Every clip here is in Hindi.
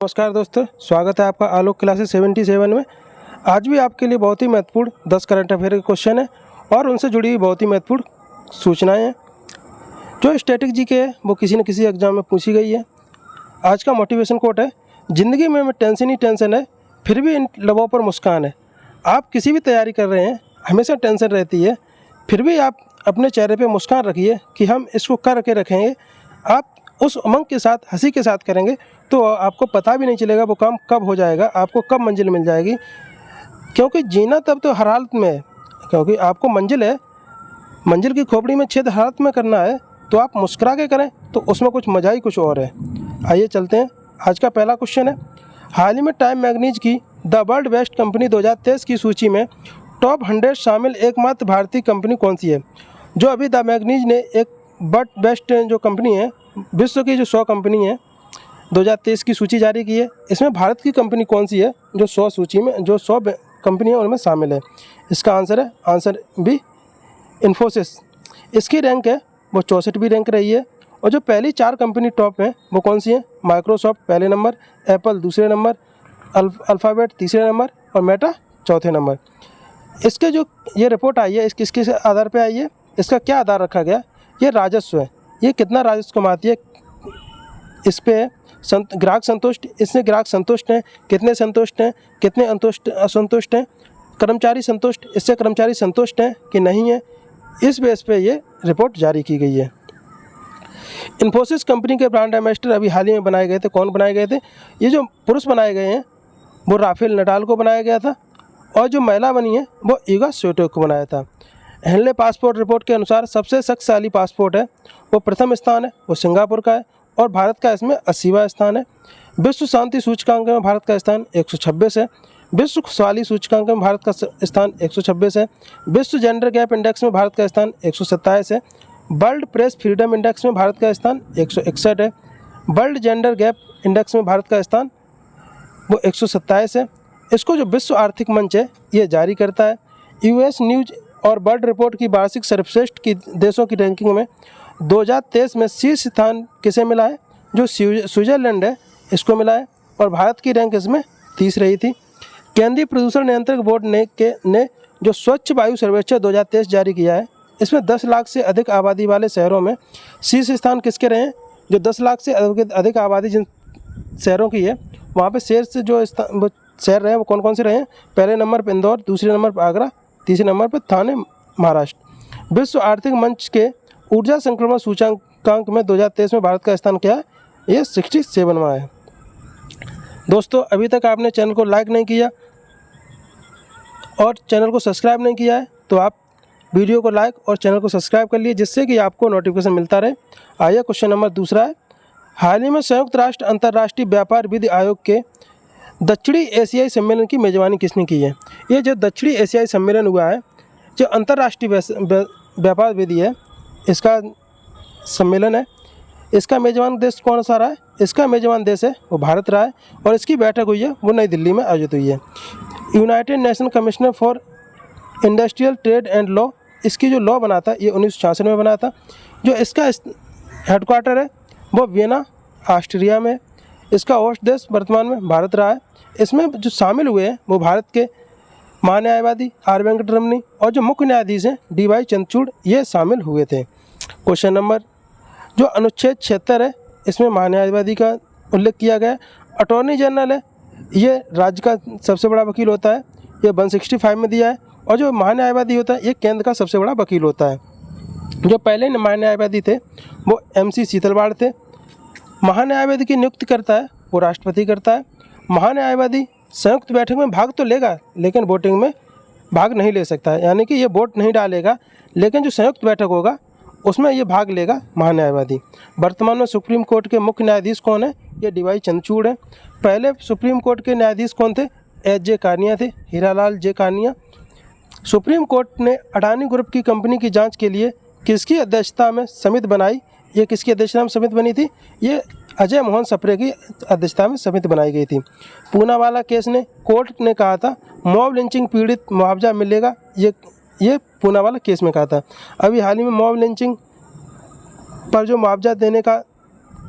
नमस्कार दोस्तों, स्वागत है आपका आलोक क्लासेस 77 में। आज भी आपके लिए बहुत ही महत्वपूर्ण 10 करंट अफेयर के क्वेश्चन है और उनसे जुड़ी हुई बहुत ही महत्वपूर्ण सूचनाएं हैं। जो स्टैटिक जीके है वो किसी न किसी एग्जाम में पूछी गई है। आज का मोटिवेशन कोट है, ज़िंदगी में टेंशन ही टेंशन है, फिर भी इन लबों पर मुस्कान है। आप किसी भी तैयारी कर रहे हैं, हमेशा टेंशन रहती है, फिर भी आप अपने चेहरे पर मुस्कान रखिए कि हम इसको कर के रखेंगे। आप उस उमंग के साथ, हंसी के साथ करेंगे तो आपको पता भी नहीं चलेगा वो काम कब हो जाएगा, आपको कब मंजिल मिल जाएगी। क्योंकि जीना तब तो हर हालत में है, क्योंकि आपको मंजिल है, मंजिल की खोपड़ी में छेद हर हालत में करना है, तो आप मुस्कुरा के करें तो उसमें कुछ मज़ा ही कुछ और है। आइए चलते हैं। आज का पहला क्वेश्चन है, हाल ही में टाइम मैगजीन की द वर्ल्ड बेस्ट कंपनी 2023 की सूची में टॉप 100 शामिल एकमात्र भारतीय कंपनी कौन सी है? जो अभी द मैगजीन ने एक वर्ल्ड बेस्ट जो कंपनी है, विश्व की जो 100 कंपनी है 2023 की सूची जारी की है, इसमें भारत की कंपनी कौन सी है जो 100 सूची में, जो 100 कंपनी है उनमें शामिल है? इसका आंसर है आंसर बी, इन्फोसिस। इसकी रैंक है वो 64वीं रैंक रही है। और जो पहली 4 कंपनी टॉप हैं वो कौन सी हैं? माइक्रोसॉफ्ट पहले नंबर, एप्पल दूसरे नंबर, अल्फ़ाबेट तीसरे नंबर और मेटा चौथे नंबर। इसके जो ये रिपोर्ट आई है, किसके आधार पर आई है? इसका क्या आधार रखा गया? ये राजस्व है, ये कितना राजस्व कमाती है इस पे ग्राहक संतुष्ट, इससे ग्राहक संतुष्ट हैं, कितने संतुष्ट हैं, कितने असंतुष्ट हैं, कर्मचारी संतुष्ट, इससे कर्मचारी संतुष्ट हैं कि नहीं है, इस बेस पे ये रिपोर्ट जारी की गई है। इन्फोसिस कंपनी के ब्रांड एम्बेसडर अभी हाल ही में बनाए गए थे। कौन बनाए गए थे? ये जो पुरुष बनाए गए हैं वो राफेल नडाल को बनाया गया था और जो महिला बनी है वो ईगा स्विएटेक को बनाया था। हेनले पासपोर्ट रिपोर्ट के अनुसार सबसे शक्तिशाली पासपोर्ट है वो प्रथम स्थान है वो सिंगापुर का है और भारत का इसमें 80वां स्थान है। विश्व शांति सूचकांक में भारत का स्थान 126 है। विश्व खुशहाली सूचकांक में भारत का स्थान 126 है। विश्व जेंडर गैप इंडेक्स में भारत का स्थान 127 है। वर्ल्ड प्रेस फ्रीडम इंडेक्स में भारत का स्थान 161 है। वर्ल्ड जेंडर गैप इंडेक्स में भारत का स्थान वो 127 है। इसको जो विश्व आर्थिक मंच है ये जारी करता है। यूएस न्यूज और वर्ल्ड रिपोर्ट की वार्षिक सर्वश्रेष्ठ की देशों की रैंकिंग में 2023 में शीर्ष स्थान किसे मिला है? जो स्विट्जरलैंड है इसको मिला है और भारत की रैंक इसमें 30 रही थी। केंद्रीय प्रदूषण नियंत्रक बोर्ड ने जो स्वच्छ वायु सर्वेक्षण 2023 जारी किया है, इसमें 10 लाख से अधिक आबादी वाले शहरों में शीर्ष स्थान किसके रहे हैं? जो 10 लाख से अधिक आबादी जिन शहरों की है वहाँ पर शीर्ष जो शहर रहे हैं वो कौन कौन से रहे हैं? पहले नंबर पर इंदौर, दूसरे नंबर पर आगरा, तीसरे नंबर पर थाने महाराष्ट्र। विश्व आर्थिक मंच के ऊर्जा संक्रमण सूचकांक में 2023 में भारत का स्थान क्या है? ये 67वां है। दोस्तों, अभी तक आपने चैनल को लाइक नहीं किया और चैनल को सब्सक्राइब नहीं किया है तो आप वीडियो को लाइक और चैनल को सब्सक्राइब कर लिए, जिससे कि आपको नोटिफिकेशन मिलता रहे। आइए क्वेश्चन नंबर दूसरा है, हाल ही में संयुक्त राष्ट्र अंतर्राष्ट्रीय व्यापार विधि आयोग के दक्षिणी एशियाई सम्मेलन की मेज़बानी किसने की है? ये जो दक्षिणी एशियाई सम्मेलन हुआ है, जो अंतर्राष्ट्रीय व्यापार विधि है, इसका सम्मेलन है, इसका मेज़बान देश कौन सा रहा है? इसका मेज़बान देश है वो भारत रहा है और इसकी बैठक हुई है वो नई दिल्ली में आयोजित हुई है। United nation commissioner for industrial trade and law, इसकी जो लॉ बना था ये 1966 में बना था। जो इसका हेडक्वार्टर है वो वियना ऑस्ट्रिया में। इसका होस्ट देश वर्तमान में भारत रहा है। इसमें जो शामिल हुए हैं वो भारत के महान्यायवादी आर वेंकटरमनी और जो मुख्य न्यायाधीश हैं DY चंद्रचूड़, ये शामिल हुए थे। क्वेश्चन नंबर, जो अनुच्छेद 76 है इसमें महान्यायवादी का उल्लेख किया गया है। अटॉर्नी जनरल है ये राज्य का सबसे बड़ा वकील होता है, ये 165 में दिया है। और जो महान्यायवादी होता है ये केंद्र का सबसे बड़ा वकील होता है। जो पहले महान्यायवादी थे वो MC शीतलवाड़ थे। महान्यायवादी की नियुक्ति करता है वो राष्ट्रपति करता है। महान्यायवादी संयुक्त बैठक में भाग तो लेगा लेकिन वोटिंग में भाग नहीं ले सकता है, यानी कि ये वोट नहीं डालेगा, लेकिन जो संयुक्त बैठक होगा उसमें ये भाग लेगा महान्यायवादी। वर्तमान में सुप्रीम कोर्ट के मुख्य न्यायाधीश कौन है? ये DY चंद्रचूड़ है। पहले सुप्रीम कोर्ट के न्यायाधीश कौन थे? SJ कानिया थे, Hiralal J Kania. Supreme court ने अडानी ग्रुप की कंपनी की जांच के लिए किसकी अध्यक्षता में समिति बनाई? ये किसकी अध्यक्षता में समिति बनी थी? ये अजय मोहन सप्रे की अध्यक्षता में समिति बनाई गई थी। पूनावाला केस ने कोर्ट ने कहा था मॉब लिंचिंग पीड़ित मुआवजा मिलेगा, ये पूनावाला केस में कहा था। अभी हाल ही में मॉब लिंचिंग पर जो मुआवजा देने का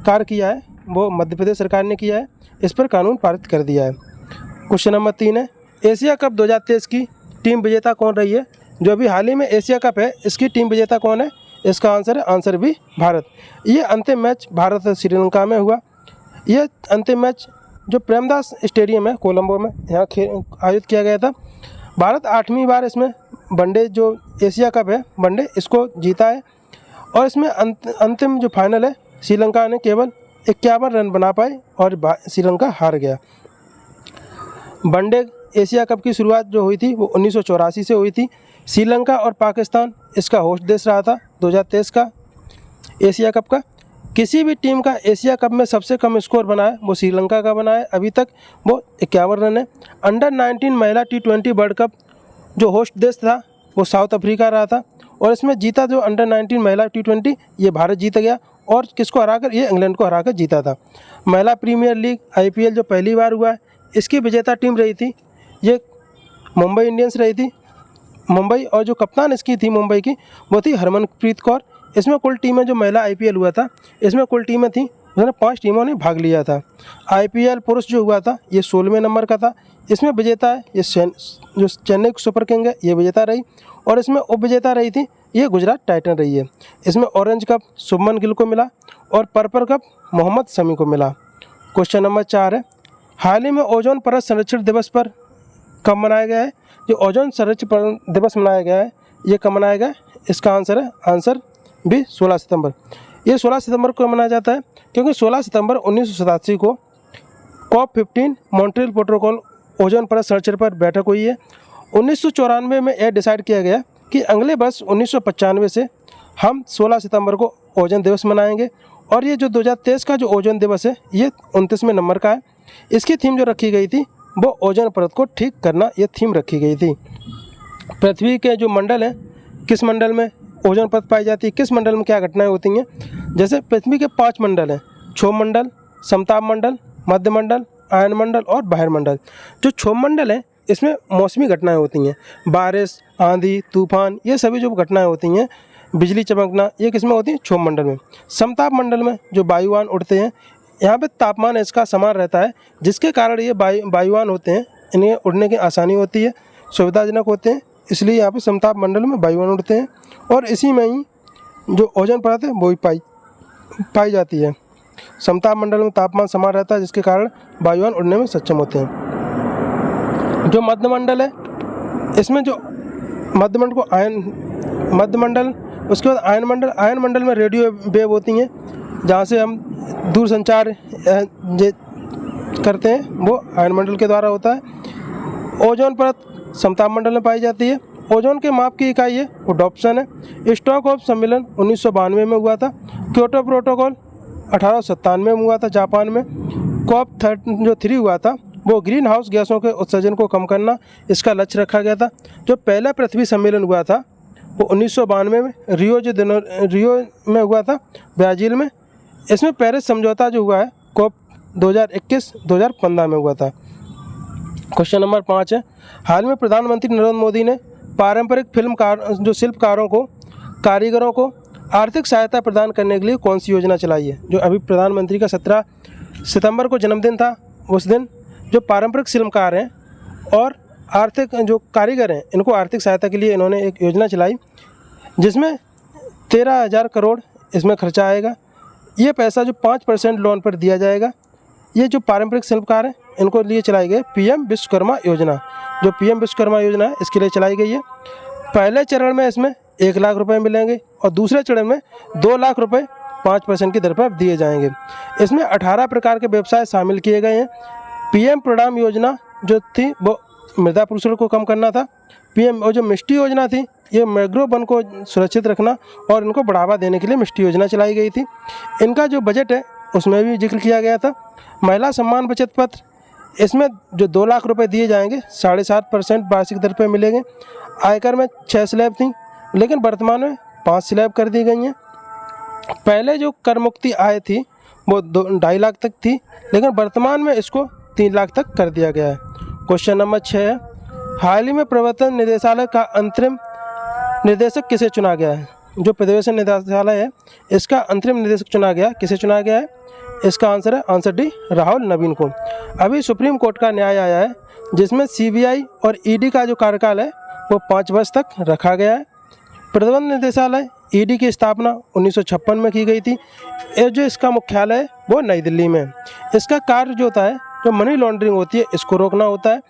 कार्य किया है वो मध्य प्रदेश सरकार ने किया है, इस पर कानून पारित कर दिया है। क्वेश्चन नंबर 3 है, एशिया कप 2023 की टीम विजेता कौन रही है? जो अभी हाल ही में एशिया कप है इसकी टीम विजेता कौन है? इसका आंसर है आंसर बी, भारत। ये अंतिम मैच भारत और श्रीलंका में हुआ। ये अंतिम मैच जो प्रेमदास स्टेडियम है कोलंबो में यहाँ आयोजित किया गया था। भारत 8वीं बार इसमें वनडे जो एशिया कप है वनडे इसको जीता है और इसमें अंतिम जो फाइनल है श्रीलंका ने केवल 51 रन बना पाए और श्रीलंका हार गया। वनडे एशिया कप की शुरुआत जो हुई थी वो 1984 से हुई थी। श्रीलंका और पाकिस्तान इसका होस्ट देश रहा था 2023 का एशिया कप का। किसी भी टीम का एशिया कप में सबसे कम स्कोर बना है वो श्रीलंका का बना है, अभी तक वो 51 रन है। अंडर 19 महिला T20 वर्ल्ड कप जो होस्ट देश था वो साउथ अफ्रीका रहा था और इसमें जीता जो अंडर 19 महिला T20 ये भारत जीत गया और किसको हराकर? ये इंग्लैंड को हराकर जीता था। महिला प्रीमियर लीग IPL जो पहली बार हुआ है इसकी विजेता टीम रही थी ये मुंबई इंडियंस रही थी मुंबई, और जो कप्तान इसकी थी मुंबई की वो थी हरमनप्रीत कौर। इसमें कुल टीमें जो महिला IPL हुआ था इसमें कुल टीमें थी उसमें 5 टीमों ने भाग लिया था। IPL पुरुष जो हुआ था ये 16वें नंबर का था। इसमें विजेता है ये जो चेन्नई सुपर किंग है ये विजेता रही और इसमें उप विजेता रही थी ये गुजरात टाइटन रही है। इसमें ऑरेंज कप शुभमन गिल को मिला और पर्पल कप मोहम्मद शमी को मिला। क्वेश्चन नंबर 4 है, हाल ही में ओजोन परत संरक्षण दिवस पर कब मनाया गया है? जो ओजोन संरक्षण दिवस मनाया गया है ये कब मनाया गया है? इसका आंसर है आंसर बी 16 सितंबर। ये 16 सितंबर को मनाया जाता है क्योंकि 16 सितंबर 1987 को COP15 मॉन्ट्रियल प्रोटोकॉल ओजोन परत संरक्षण पर बैठक हुई है। 1994 में यह डिसाइड किया गया कि अगले वर्ष 1995 से हम 16 सितंबर को ओजोन दिवस मनाएंगे और ये जो 2023 का जो ओजोन दिवस है ये 29वें नंबर का है। इसकी थीम जो रखी गई थी वो ओजोन परत को ठीक करना ये थीम रखी गई थी। पृथ्वी के जो मंडल हैं किस मंडल में ओजोन परत पाई जाती है, किस मंडल में क्या घटनाएं होती हैं? जैसे पृथ्वी के 5 मंडल हैं, क्षोभ मंडल, समताप मंडल, मध्य मंडल, आयन मंडल और बहिर्मंडल। जो क्षोभ मंडल है इसमें मौसमी घटनाएं होती हैं, बारिश, आंधी, तूफान, ये सभी जो घटनाएं होती हैं, बिजली चमकना, ये किस में होती है? क्षोभ मंडल में। समताप मंडल में जो वायुयान उड़ते हैं यहाँ पे तापमान इसका समान रहता है जिसके कारण ये वायुयान होते हैं इन्हें उड़ने की आसानी होती है, सुविधाजनक होते हैं, इसलिए यहाँ पे समताप मंडल में वायुयान उड़ते हैं और इसी में ही जो ओजोन परत है वो भी पाई जाती है। समताप मंडल में तापमान समान रहता है जिसके कारण वायुयान उड़ने में सक्षम होते हैं। जो मध्यमंडल है इसमें जो मध्यमंडल को मध्यमंडल, उसके बाद आयन मंडल में रेडियो वेव होती हैं जहाँ से हम दूर संचार करते हैं वो आयन मंडल के द्वारा होता है। ओजोन परत समताप मंडल में पाई जाती है। ओजोन के माप की इकाई है वो डॉप्सन है। स्टॉकहोम सम्मेलन 1992 में हुआ था। क्योटो प्रोटोकॉल 1897 में हुआ था जापान में। COP3 हुआ था वो ग्रीन हाउस गैसों के उत्सर्जन को कम करना इसका लक्ष्य रखा गया था। जो पहला पृथ्वी सम्मेलन हुआ था वो 1992 में रियो में हुआ था ब्राज़ील में। इसमें पेरिस समझौता जो हुआ है COP 2021-2015 में हुआ था। क्वेश्चन नंबर 5 है, हाल में प्रधानमंत्री नरेंद्र मोदी ने पारंपरिक जो शिल्पकारों को, कारीगरों को आर्थिक सहायता प्रदान करने के लिए कौन सी योजना चलाई है? जो अभी प्रधानमंत्री का 17 सितंबर को जन्मदिन था, उस दिन जो पारंपरिक शिल्पकार हैं और आर्थिक जो कारीगर हैं इनको आर्थिक सहायता के लिए इन्होंने एक योजना चलाई जिसमें 13,000 करोड़ इसमें खर्चा आएगा। ये पैसा जो 5% लोन पर दिया जाएगा। ये जो पारंपरिक शिल्पकार हैं इनको लिए चलाई गई PM विश्वकर्मा योजना। जो PM विश्वकर्मा योजना है इसके लिए चलाई गई है। पहले चरण में इसमें 1 लाख रुपए मिलेंगे और दूसरे चरण में 2 लाख रुपए 5% की दर पर दिए जाएंगे। इसमें 18 प्रकार के व्यवसाय शामिल किए गए हैं। PM प्रणाम योजना जो थी वो मृदा प्रदूषण को कम करना था। PM और जो मिष्टी योजना थी ये मैंग्रोव वन को सुरक्षित रखना और इनको बढ़ावा देने के लिए मिष्टी योजना चलाई गई थी। इनका जो बजट है उसमें भी जिक्र किया गया था। महिला सम्मान बचत पत्र, इसमें जो 2 लाख रुपए दिए जाएंगे 7.5% वार्षिक दर पर मिलेंगे। आयकर में 6 स्लैब थी लेकिन वर्तमान में 5 स्लैब कर दी गई हैं। पहले जो कर मुक्ति आय थी वो 2.5 लाख तक थी लेकिन वर्तमान में इसको 3 लाख तक कर दिया गया है। क्वेश्चन नंबर 6 है, हाल ही में प्रवर्तन निदेशालय का अंतरिम निदेशक किसे चुना गया है? जो पर्यवेक्षण निदेशालय है इसका अंतरिम निदेशक चुना गया। किसे चुना गया है? इसका आंसर है आंसर डी, राहुल नवीन को। अभी सुप्रीम कोर्ट का न्याय आया है जिसमें सीबीआई और ईडी का जो कार्यकाल है वो 5 वर्ष तक रखा गया है। प्रबंध निदेशालय ईडी की स्थापना 1956 में की गई थी। ये जो इसका मुख्यालय है वो नई दिल्ली में है। इसका कार्य जो होता है, जो मनी लॉन्ड्रिंग होती है इसको रोकना होता है।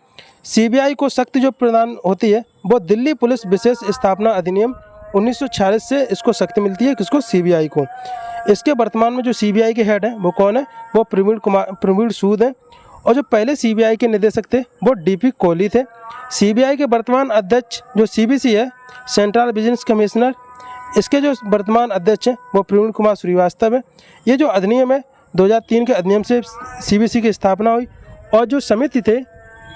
सीबीआई को शक्ति जो प्रदान होती है वो दिल्ली पुलिस विशेष स्थापना अधिनियम 1946 से इसको शक्ति मिलती है। किसको? सीबीआई को। इसके वर्तमान में जो सीबीआई के हेड हैं वो कौन है? वो प्रवीण सूद हैं। और जो पहले सीबीआई के निदेशक थे वो डीपी कोहली थे। सीबीआई के वर्तमान अध्यक्ष जो सीबीसी है, सेंट्रल बिजनेस कमिश्नर, इसके जो वर्तमान अध्यक्ष हैं वो प्रवीण कुमार श्रीवास्तव है। ये जो अधिनियम है 2003 के अधिनियम से सीबीसी की स्थापना हुई। और जो समिति थे,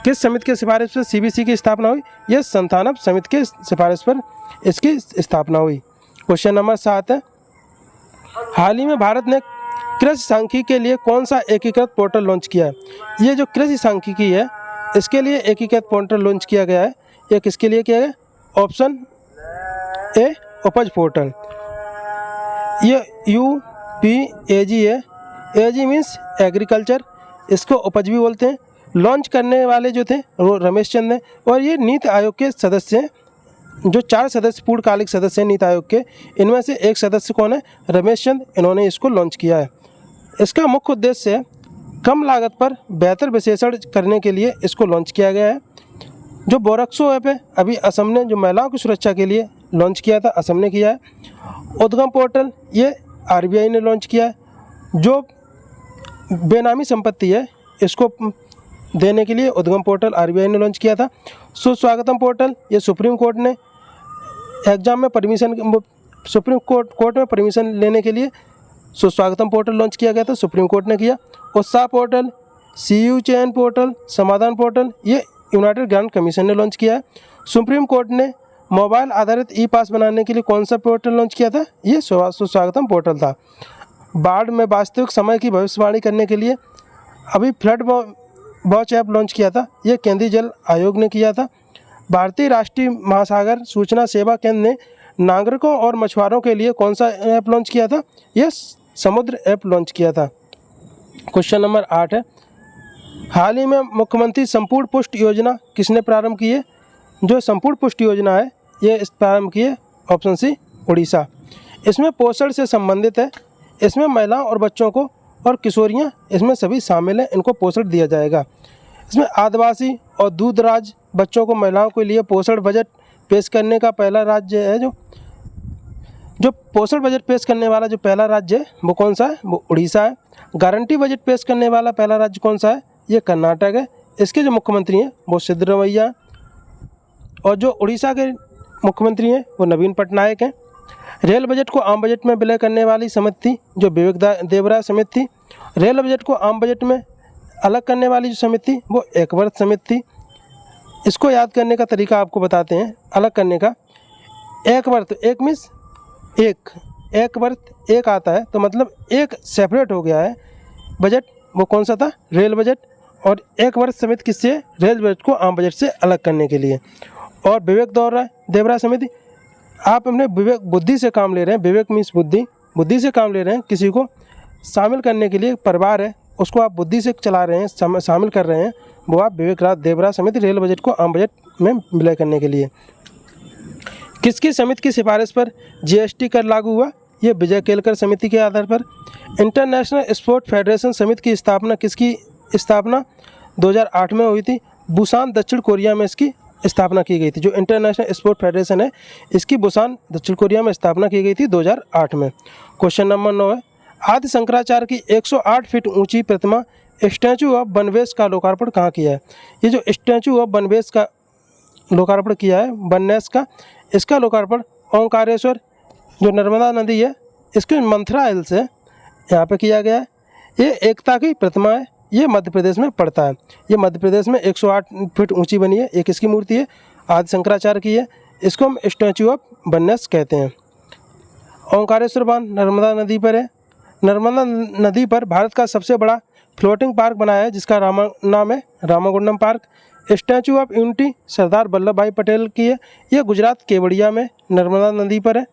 किस समिति के सिफारिश पर सीबीसी की स्थापना हुई? यह संथानम समिति के सिफारिश पर इसकी स्थापना हुई। क्वेश्चन नंबर 7 है, हाल ही में भारत ने कृषि सांख्यिकी के लिए कौन सा एकीकृत पोर्टल लॉन्च किया है? ये जो कृषि सांख्यिकी है इसके लिए एकीकृत पोर्टल लॉन्च किया गया है। ये किसके लिए किया गया? ऑप्शन ए, उपज पोर्टल। ये UPAG है। AG मीन्स एग्रीकल्चर, इसको उपज भी बोलते हैं। लॉन्च करने वाले जो थे वो रमेश चंद हैं। और ये नीति आयोग के सदस्य हैं। जो 4 सदस्य पूर्णकालिक सदस्य हैं नीति आयोग के, इनमें से एक सदस्य कौन है? रमेश चंद। इन्होंने इसको लॉन्च किया है। इसका मुख्य उद्देश्य है कम लागत पर बेहतर विश्लेषण करने के लिए इसको लॉन्च किया गया है। जो बोरक्सो ऐप है अभी असम ने जो महिलाओं की सुरक्षा के लिए लॉन्च किया था, असम ने किया है। उद्गम पोर्टल ये RBI ने लॉन्च किया है। जो बेनामी संपत्ति है इसको देने के लिए उद्गम पोर्टल RBI ने लॉन्च किया था। सुस्वागतम पोर्टल ये सुप्रीम कोर्ट ने एग्जाम में सुप्रीम कोर्ट में परमिशन लेने के लिए सुस्वागतम पोर्टल लॉन्च किया गया था, सुप्रीम कोर्ट ने किया। उत्साह पोर्टल, CU चयन पोर्टल, समाधान पोर्टल ये यूनाइटेड ग्रांट कमीशन ने लॉन्च किया है। सुप्रीम कोर्ट ने मोबाइल आधारित ई-पास बनाने के लिए कौन सा पोर्टल लॉन्च किया था? ये सुस्वागतम पोर्टल था। बाढ़ में वास्तविक समय की भविष्यवाणी करने के लिए अभी फ्लड वॉच ऐप लॉन्च किया था, ये केंद्रीय जल आयोग ने किया था। भारतीय राष्ट्रीय महासागर सूचना सेवा केंद्र ने नागरिकों और मछुआरों के लिए कौन सा ऐप लॉन्च किया था? ये समुद्र ऐप लॉन्च किया था। क्वेश्चन नंबर 8 है, हाल ही में मुख्यमंत्री संपूर्ण पुष्टि योजना किसने प्रारंभ की है? जो संपूर्ण पुष्टि योजना है ये प्रारंभ की है ऑप्शन सी, उड़ीसा। इसमें पोषण से संबंधित है। इसमें महिलाओं और बच्चों को और किशोरियां इसमें सभी शामिल हैं, इनको पोषण दिया जाएगा। इसमें आदिवासी और दूरदराज बच्चों को, महिलाओं के लिए पोषण बजट पेश करने का पहला राज्य है। जो पोषण बजट पेश करने वाला जो पहला राज्य है वो कौन सा है? वो उड़ीसा है। गारंटी बजट पेश करने वाला पहला राज्य कौन सा है? ये कर्नाटक है। इसके जो मुख्यमंत्री हैं वो सिद्धरमैया हैं। और जो उड़ीसा के मुख्यमंत्री हैं वो नवीन पटनायक हैं। रेल बजट को आम बजट में विलय करने वाली समिति थी जो विवेक देवराय समिति थी। रेल बजट को आम बजट में अलग करने वाली जो समिति थी वो एकवर्त समिति थी। इसको याद करने का तरीका आपको बताते हैं अलग करने का। एकवर्त, एक मीन्स एक वर्थ एक आता है, तो मतलब एक सेपरेट हो गया है बजट, वो कौन सा था? Rail budget. और एक वर्ष समिति किससे? रेल बजट को आम बजट से अलग करने के लिए। और विवेक देवराय समिति, आप अपने विवेक बुद्धि से काम ले रहे हैं। विवेक मीन्स बुद्धि से काम ले रहे हैं। किसी को शामिल करने के लिए परिवार है उसको आप बुद्धि से चला रहे हैं, शामिल कर रहे हैं, वो आप विवेक देवराय समिति रेल बजट को आम बजट में विलय करने के लिए। किसकी समिति की सिफारिश पर GST कर लागू हुआ? ये विजय केलकर समिति के आधार पर। इंटरनेशनल स्पोर्ट फेडरेशन समिति की स्थापना किसकी स्थापना 2008 में हुई थी? बुसान दक्षिण कोरिया में इसकी स्थापना की गई थी। जो इंटरनेशनल स्पोर्ट फेडरेशन है इसकी बुसान दक्षिण कोरिया में स्थापना की गई थी 2008 में। क्वेश्चन नंबर 9 है, आदि शंकराचार्य की 108 फीट ऊंची प्रतिमा स्टैचू ऑफ बनवेश का लोकार्पण कहाँ किया है? ये जो स्टैचू ऑफ बनवेश का लोकार्पण किया है, बननेस का, इसका लोकार्पण ओंकारेश्वर जो नर्मदा नदी है इसके मंथरा हिल से यहाँ पे किया गया है। ये एकता की प्रतिमा है, ये मध्य प्रदेश में पड़ता है। ये मध्य प्रदेश में 108 फीट ऊंची बनी है। एक इसकी मूर्ति है, आदि शंकराचार्य की है। इसको हम स्टैचू ऑफ बननेस कहते हैं। ओंकारेश्वर बांध नर्मदा नदी पर है। नर्मदा नदी पर भारत का सबसे बड़ा फ्लोटिंग पार्क बनाया है जिसका नाम है Ramagundam park. Statue of unity Sardar Vallabh Bhai Patel की है। यह गुजरात केवड़िया में नर्मदा नदी पर है।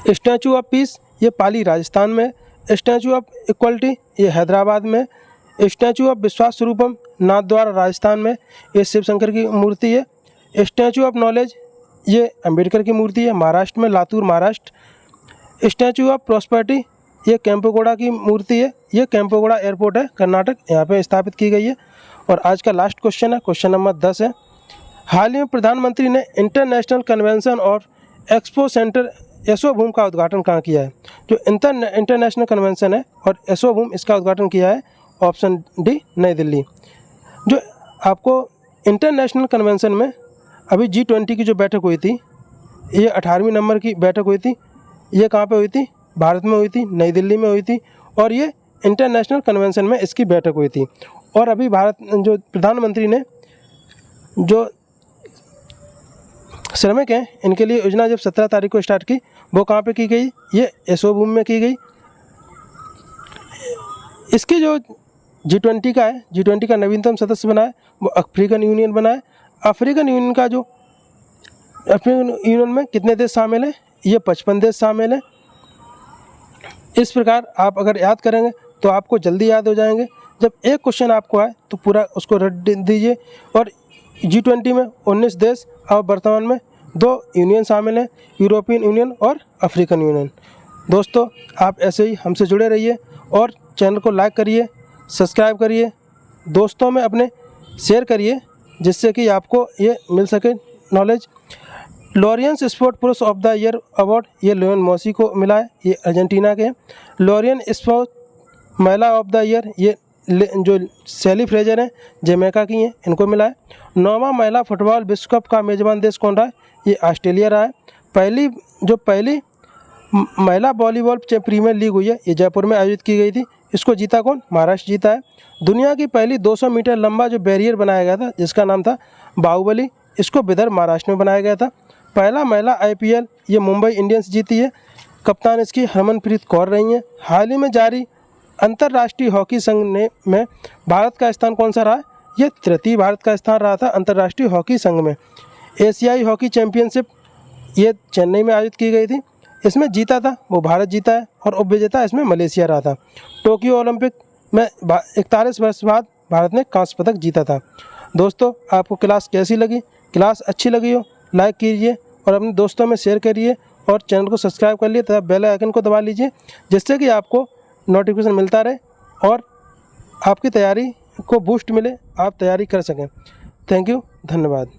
स्टैचू ऑफ पीस ये पाली राजस्थान में, स्टैचू ऑफ इक्वलिटी ये हैदराबाद में, स्टैचू ऑफ विश्वास स्वरूपम नाथद्वारा राजस्थान में, ये शिव शंकर की मूर्ति है। स्टैचू ऑफ नॉलेज ये अंबेडकर की मूर्ति है, महाराष्ट्र में, Latur Maharashtra. Statue of prosperity ये केम्पेगौड़ा की मूर्ति है, ये केम्पेगौड़ा एयरपोर्ट है कर्नाटक, यहाँ पे स्थापित की गई है। और आज का लास्ट क्वेश्चन है, क्वेश्चन नंबर 10 है। हाल ही में प्रधानमंत्री ने इंटरनेशनल कन्वेंशन और एक्सपो सेंटर यशोभूम का उद्घाटन कहाँ किया है? जो इंटरनेशनल कन्वेंशन है और यशोभूम, इसका उद्घाटन किया है ऑप्शन डी, नई दिल्ली। जो आपको इंटरनेशनल कन्वेंशन में अभी G20 की जो बैठक हुई थी, ये 18वीं नंबर की बैठक हुई थी। ये कहाँ पे हुई थी? भारत में हुई थी, नई दिल्ली में हुई थी। और ये इंटरनेशनल कन्वेंशन में इसकी बैठक हुई थी। और अभी भारत जो प्रधानमंत्री ने जो श्रमिक हैं इनके लिए योजना जब 17 तारीख को स्टार्ट की, वो कहाँ पे की गई? ये यशोभूम में की गई। इसके जो G20 का है, G20 का नवीनतम सदस्य बना है वो अफ्रीकन यूनियन बना है। अफ्रीकन यूनियन का जो अफ्रीकन यूनियन में कितने देश शामिल हैं? ये 55 देश शामिल हैं। इस प्रकार आप अगर याद करेंगे तो आपको जल्दी याद हो जाएंगे। जब एक क्वेश्चन आपको आए तो पूरा उसको रट दीजिए। और G20 में 19 देश और वर्तमान में 2 यूनियन शामिल हैं, यूरोपियन यूनियन और अफ्रीकन यूनियन। दोस्तों, आप ऐसे ही हमसे जुड़े रहिए और चैनल को लाइक करिए, सब्सक्राइब करिए, दोस्तों में अपने शेयर करिए, जिससे कि आपको ये मिल सके नॉलेज। लॉरियंस स्पोर्ट पुरुष ऑफ द ईयर अवार्ड ये लियोनेल मेसी को मिला है, ये अर्जेंटीना के हैं। लॉरियन स्पोर्ट महिला ऑफ द ईयर ये जो सैली फ्रेजर हैं, जमैका की हैं, इनको मिला है। 9वां महिला फुटबॉल विश्व कप का मेज़बान देश कौन रहा है? ये ऑस्ट्रेलिया रहा है। पहली महिला वॉलीबॉल प्रीमियर लीग हुई है, ये जयपुर में आयोजित की गई थी। इसको जीता कौन? महाराष्ट्र जीता है। दुनिया की पहली 200 मीटर लंबा जो बैरियर बनाया गया था, जिसका नाम था बाहुबली, इसको विदर्भ महाराष्ट्र में बनाया गया था। पहला महिला IPL ये मुंबई इंडियंस जीती है, कप्तान इसकी हरमनप्रीत कौर रही हैं। हाल ही में जारी अंतर्राष्ट्रीय हॉकी संघ में भारत का स्थान कौन सा रहा? ये तृतीय भारत का स्थान रहा था अंतर्राष्ट्रीय हॉकी संघ में। एशियाई हॉकी चैंपियनशिप ये चेन्नई में आयोजित की गई थी, इसमें जीता था वो भारत जीता है और उपविजेता इसमें मलेशिया रहा था। टोक्यो ओलंपिक में 41 वर्ष बाद भारत ने कांस्य पदक जीता था। दोस्तों, आपको क्लास कैसी लगी? क्लास अच्छी लगी हो लाइक कीजिए और अपने दोस्तों में शेयर करिए और चैनल को सब्सक्राइब कर लिए तथा बेल आइकन को दबा लीजिए, जिससे कि आपको नोटिफिकेशन मिलता रहे और आपकी तैयारी को बूस्ट मिले, आप तैयारी कर सकें। थैंक यू, धन्यवाद।